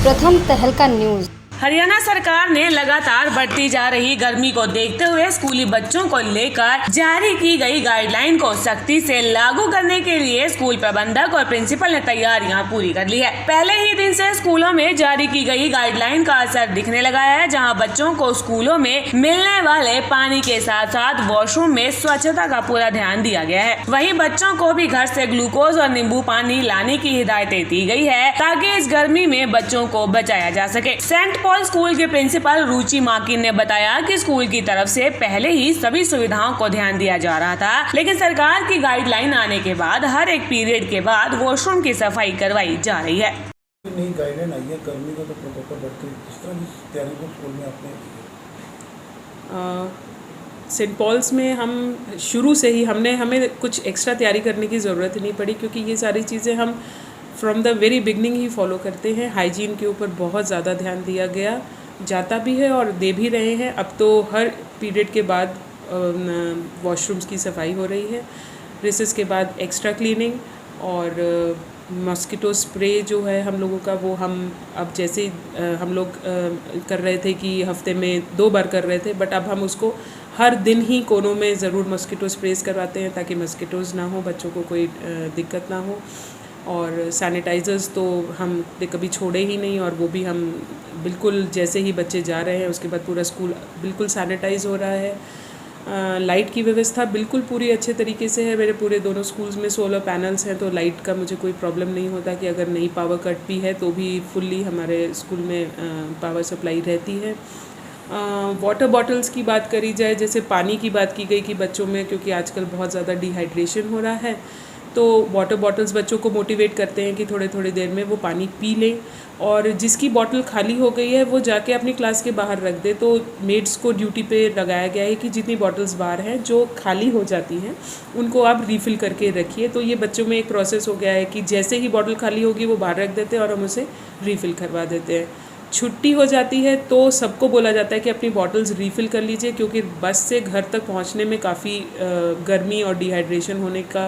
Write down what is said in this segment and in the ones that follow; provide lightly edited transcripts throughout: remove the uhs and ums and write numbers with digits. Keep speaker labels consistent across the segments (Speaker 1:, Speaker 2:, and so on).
Speaker 1: प्रथम तहलका न्यूज।
Speaker 2: हरियाणा सरकार ने लगातार बढ़ती जा रही गर्मी को देखते हुए स्कूली बच्चों को लेकर जारी की गई गाइडलाइन को सख्ती से लागू करने के लिए स्कूल प्रबंधक और प्रिंसिपल ने तैयारियां पूरी कर ली है। पहले ही दिन से स्कूलों में जारी की गई गाइडलाइन का असर दिखने लगा है, जहां बच्चों को स्कूलों में मिलने वाले पानी के साथ साथ वॉशरूम में स्वच्छता का पूरा ध्यान दिया गया है। वहीं बच्चों को भी घर से ग्लूकोज और नींबू पानी लाने की हिदायतें दी गई है ताकि इस गर्मी में बच्चों को बचाया जा सके। सेंट पॉल स्कूल के प्रिंसिपल रुचि माकिन ने बताया कि स्कूल की तरफ से पहले ही सभी सुविधाओं को ध्यान दिया जा रहा था, लेकिन सरकार की गाइडलाइन आने के बाद हर एक पीरियड के बाद वॉशरूम की सफाई करवाई जा रही है।
Speaker 3: नई गाइडलाइन आई है, गर्मी का तो प्रोटोकॉल बढ़ती है, किस तरह की तैयारी को स्कूल में आपने
Speaker 4: सेंट पॉल्स में हम शुरू से ही हमें कुछ एक्स्ट्रा तैयारी करने की ज़रूरत ही नहीं पड़ी, क्योंकि ये सारी चीज़ें हम from the very beginning he follow करते हैं। हाइजीन के ऊपर बहुत ज़्यादा ध्यान दिया गया जाता भी है और दे भी रहे हैं। अब तो हर पीरियड के बाद वॉशरूम्स की सफाई हो रही है, रिसेस के बाद एक्स्ट्रा क्लीनिंग और मॉस्किटो स्प्रे जो है हम लोगों का, वो हम अब जैसे हम लोग कर रहे थे कि हफ्ते में 2 बार कर रहे थे, बट अब हम उसको हर दिन ही कोनों में ज़रूर मॉस्किटो स्प्रेस करवाते हैं ताकि मॉस्किटोज़ ना हो, बच्चों को कोई दिक्कत ना हो। और सैनिटाइज़र्स तो हम कभी छोड़े ही नहीं, और वो भी हम बिल्कुल जैसे ही बच्चे जा रहे हैं उसके बाद पूरा स्कूल बिल्कुल सैनिटाइज़ हो रहा है। लाइट की व्यवस्था बिल्कुल पूरी अच्छे तरीके से है। मेरे पूरे दोनों स्कूल्स में सोलर पैनल्स हैं, तो लाइट का मुझे कोई प्रॉब्लम नहीं होता कि अगर नई पावर कट भी है तो भी फुल्ली हमारे स्कूल में पावर सप्लाई रहती है। वाटर बॉटल्स की बात करी जाए, जैसे पानी की बात की गई कि बच्चों में क्योंकि आजकल बहुत ज़्यादा डिहाइड्रेशन हो रहा है, तो वाटर बॉटल्स बच्चों को मोटिवेट करते हैं कि थोड़े थोड़ी देर में वो पानी पी लें, और जिसकी बॉटल खाली हो गई है वो जाके अपनी क्लास के बाहर रख दे। तो मेड्स को ड्यूटी पे लगाया गया है कि जितनी बॉटल्स बाहर हैं जो खाली हो जाती हैं उनको आप रीफ़िल करके रखिए। तो ये बच्चों में एक प्रोसेस हो गया है कि जैसे ही बॉटल खाली होगी वो बाहर रख देते हैं और हम उसे रीफ़िल करवा देते हैं। छुट्टी हो जाती है तो सबको बोला जाता है कि अपनी बॉटल्स रीफ़िल कर लीजिए, क्योंकि बस से घर तक पहुंचने में काफ़ी गर्मी और डिहाइड्रेशन होने का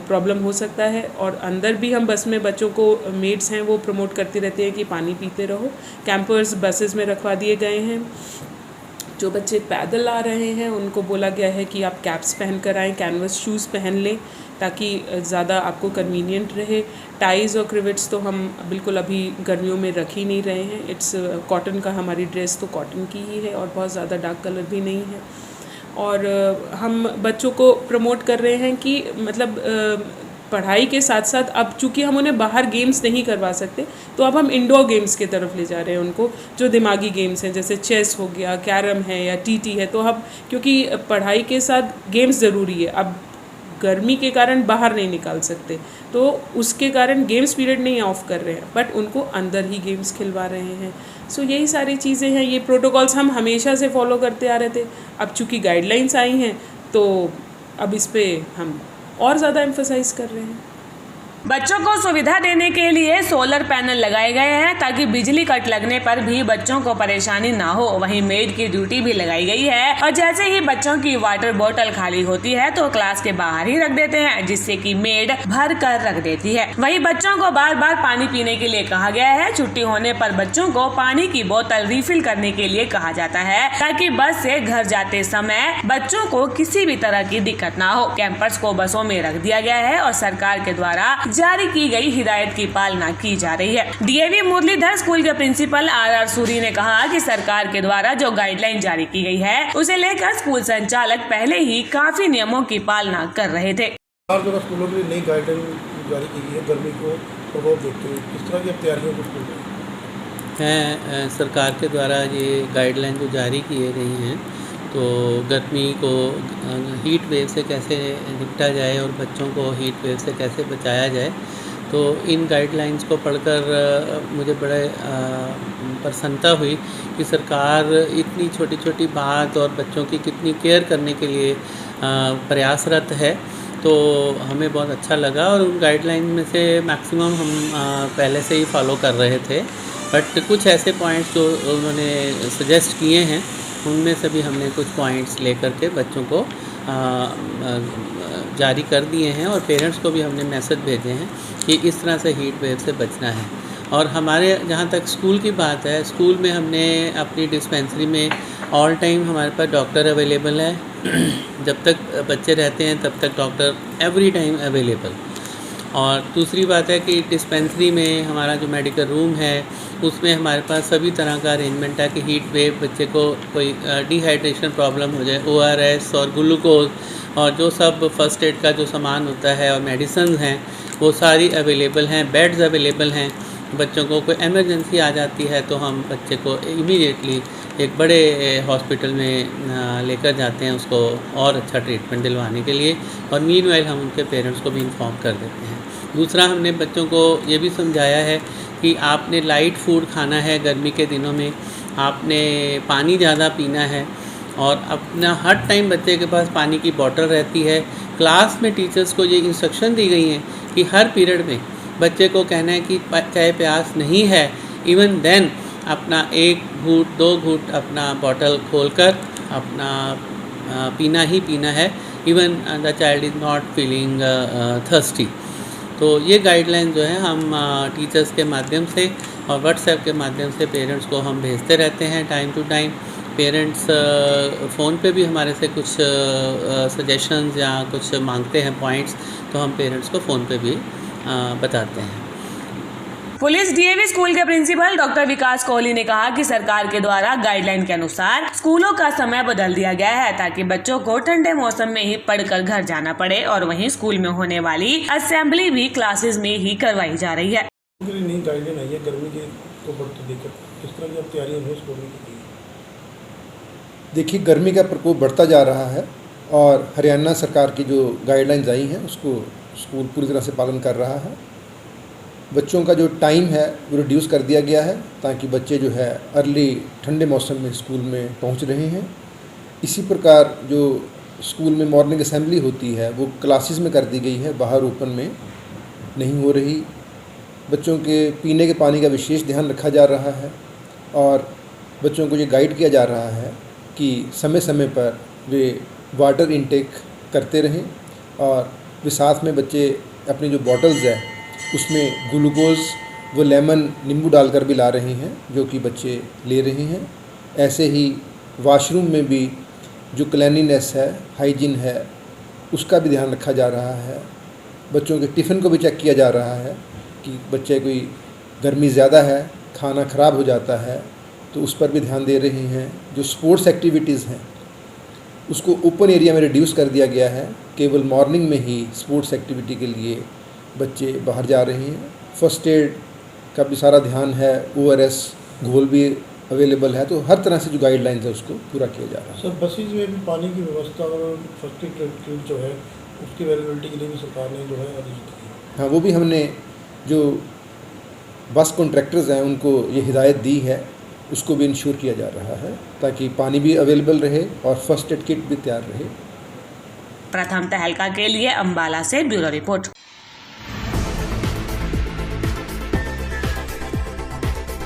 Speaker 4: प्रॉब्लम हो सकता है। और अंदर भी हम बस में बच्चों को, मेड्स हैं वो प्रमोट करती रहती हैं कि पानी पीते रहो। कैंपर्स बसेस में रखवा दिए गए हैं। जो बच्चे पैदल आ रहे हैं उनको बोला गया है कि आप कैप्स पहन कर आएँ, कैनवस शूज़ पहन लें ताकि ज़्यादा आपको कन्वीनियंट रहे। टाइज़ और क्रिवेट्स तो हम बिल्कुल अभी गर्मियों में रख ही नहीं रहे हैं। इट्स कॉटन का, हमारी ड्रेस तो कॉटन की ही है और बहुत ज़्यादा डार्क कलर भी नहीं है। और हम बच्चों को प्रमोट कर रहे हैं कि मतलब पढ़ाई के साथ साथ अब चूँकि हम उन्हें बाहर गेम्स नहीं करवा सकते, तो अब हम इंडोर गेम्स की तरफ ले जा रहे हैं उनको, जो दिमागी गेम्स हैं जैसे चेस हो गया, कैरम है या टीटी है। तो हम, क्योंकि पढ़ाई के साथ गेम्स ज़रूरी है, अब गर्मी के कारण बाहर नहीं निकाल सकते, तो उसके कारण गेम्स पीरियड नहीं ऑफ कर रहे हैं, बट उनको अंदर ही गेम्स खिलवा रहे हैं। सो यही सारी चीज़ें हैं। ये प्रोटोकॉल्स हम हमेशा से फॉलो करते आ रहे थे। अब चूँकि गाइडलाइंस आई हैं तो अब इस पे हम और ज़्यादा एम्फसाइज कर रहे हैं।
Speaker 2: बच्चों को सुविधा देने के लिए सोलर पैनल लगाए गए हैं ताकि बिजली कट लगने पर भी बच्चों को परेशानी ना हो। वहीं मेड की ड्यूटी भी लगाई गई है, और जैसे ही बच्चों की वाटर बोतल खाली होती है तो क्लास के बाहर ही रख देते हैं, जिससे कि मेड भर कर रख देती है। वहीं बच्चों को बार बार पानी पीने के लिए कहा गया है। छुट्टी होने पर बच्चों को पानी की बोतल रिफिल करने के लिए कहा जाता है ताकि बस से घर जाते समय बच्चों को किसी भी तरह की दिक्कत ना हो। कैंपर्स को बसों में रख दिया गया है और सरकार के द्वारा जारी की गई हिदायत की पालना की जा रही है। डीएवी मुरलीधर स्कूल के प्रिंसिपल आर सूरी ने कहा कि सरकार के द्वारा जो गाइडलाइन जारी की गई है उसे लेकर स्कूल संचालक पहले ही काफी नियमों की पालना कर रहे थे।
Speaker 3: स्कूलों के लिए नई गाइडलाइन जारी की गई है, गर्मी को प्रभाव देखते हुए किस तरह की तैयारियों को
Speaker 5: हैं सरकार के द्वारा ये गाइडलाइन जो जारी की गई हैं, तो गर्मी को हीट वेव से कैसे निपटा जाए और बच्चों को हीट वेव से कैसे बचाया जाए, तो इन गाइडलाइंस को पढ़कर मुझे बड़े प्रसन्नता हुई कि सरकार इतनी छोटी छोटी बात और बच्चों की कितनी केयर करने के लिए प्रयासरत है। तो हमें बहुत अच्छा लगा, और उन गाइडलाइन में से मैक्सिमम हम पहले से ही फॉलो कर रहे थे, बट कुछ ऐसे पॉइंट्स जो उन्होंने सजेस्ट किए हैं उनमें से भी हमने कुछ पॉइंट्स लेकर के बच्चों को जारी कर दिए हैं, और पेरेंट्स को भी हमने मैसेज भेजे हैं कि इस तरह से हीट वेव से बचना है। और हमारे जहाँ तक स्कूल की बात है, स्कूल में हमने अपनी डिस्पेंसरी में ऑल टाइम हमारे पास डॉक्टर अवेलेबल है। जब तक बच्चे रहते हैं तब तक डॉक्टर एवरी टाइम अवेलेबल। और दूसरी बात है कि डिस्पेंसरी में हमारा जो मेडिकल रूम है उसमें हमारे पास सभी तरह का अरेंजमेंट है कि हीट वेव, बच्चे को कोई डिहाइड्रेशन प्रॉब्लम हो जाए, ORS और ग्लूकोज और जो सब फर्स्ट एड का जो सामान होता है और मेडिसिन हैं वो सारी अवेलेबल हैं। बेड्स अवेलेबल हैं। बच्चों को कोई इमरजेंसी आ जाती है तो हम बच्चे को इमीडिएटली एक बड़े हॉस्पिटल में लेकर जाते हैं उसको और अच्छा ट्रीटमेंट दिलवाने के लिए, और मीनवाइल हम उनके पेरेंट्स को भी इन्फॉर्म कर देते हैं। दूसरा, हमने बच्चों को ये भी समझाया है कि आपने लाइट फूड खाना है, गर्मी के दिनों में आपने पानी ज़्यादा पीना है, और अपना हर टाइम बच्चे के पास पानी की बोतल रहती है। क्लास में टीचर्स को ये इंस्ट्रक्शन दी गई हैं कि हर पीरियड में बच्चे को कहना है कि चाहे प्यास नहीं है, इवन देन अपना 1 घूंट 2 घूंट अपना बोतल खोलकर अपना पीना ही पीना है, even the child is not feeling thirsty. तो ये गाइडलाइन जो है हम टीचर्स के माध्यम से और व्हाट्सएप के माध्यम से पेरेंट्स को हम भेजते रहते हैं time to time. Parents phone पे भी हमारे से कुछ सजेशंस या कुछ मांगते हैं पॉइंट्स, तो हम पेरेंट्स को फ़ोन पे भी बताते हैं।
Speaker 2: पुलिस DAV स्कूल के प्रिंसिपल डॉक्टर विकास कोहली ने कहा कि सरकार के द्वारा गाइडलाइन के अनुसार स्कूलों का समय बदल दिया गया है ताकि बच्चों को ठंडे मौसम में ही पढ़कर घर जाना पड़े, और वहीं स्कूल में होने वाली असेंबली भी क्लासेस में ही करवाई जा रही है।
Speaker 3: नई गाइडलाइन आई है गर्मी के को बढ़ते देखकर, किस तरह की अब तैयारियां हो स्कूल में की?
Speaker 1: देखिए, गर्मी का प्रकोप बढ़ता जा रहा है और हरियाणा सरकार की जो गाइडलाइंस आई हैं उसको स्कूल पूरी तरह से पालन कर रहा है। बच्चों का जो टाइम है वो रिड्यूस कर दिया गया है ताकि बच्चे जो है अर्ली ठंडे मौसम में स्कूल में पहुंच रहे हैं। इसी प्रकार जो स्कूल में मॉर्निंग असेंबली होती है वो क्लासेस में कर दी गई है, बाहर ओपन में नहीं हो रही। बच्चों के पीने के पानी का विशेष ध्यान रखा जा रहा है और बच्चों को ये गाइड किया जा रहा है कि समय समय पर वे वाटर इनटेक करते रहें, और वे साथ में बच्चे अपनी जो बॉटल्स है उसमें ग्लूकोज व लेमन नींबू डालकर भी ला रहे हैं, जो कि बच्चे ले रहे हैं। ऐसे ही वॉशरूम में भी जो क्लीनिनेस है, हाइजीन है, उसका भी ध्यान रखा जा रहा है। बच्चों के टिफ़िन को भी चेक किया जा रहा है कि बच्चे कोई गर्मी ज़्यादा है, खाना ख़राब हो जाता है तो उस पर भी ध्यान दे रहे हैं। जो स्पोर्ट्स एक्टिविटीज़ हैं उसको ओपन एरिया में रिड्यूस कर दिया गया है, केवल मॉर्निंग में ही स्पोर्ट्स एक्टिविटी के लिए बच्चे बाहर जा रहे हैं। फर्स्ट एड का भी सारा ध्यान है, ORS घोल भी अवेलेबल है, तो हर तरह से जो गाइडलाइंस है उसको पूरा किया जा रहा है।
Speaker 3: सर, बसेज में भी पानी की व्यवस्था और फर्स्ट एड किट जो है उसकी अवेलेबिलिटी के लिए भी सरकार ने जो है आदेश दिए।
Speaker 1: हाँ, वो भी हमने जो बस कॉन्ट्रैक्टर्स हैं उनको ये हिदायत दी है, उसको भी इंश्योर किया जा रहा है ताकि पानी भी अवेलेबल रहे और फर्स्ट एड किट भी तैयार रहे।
Speaker 2: प्रथम तहलका के लिए अम्बाला से ब्यूरो रिपोर्ट।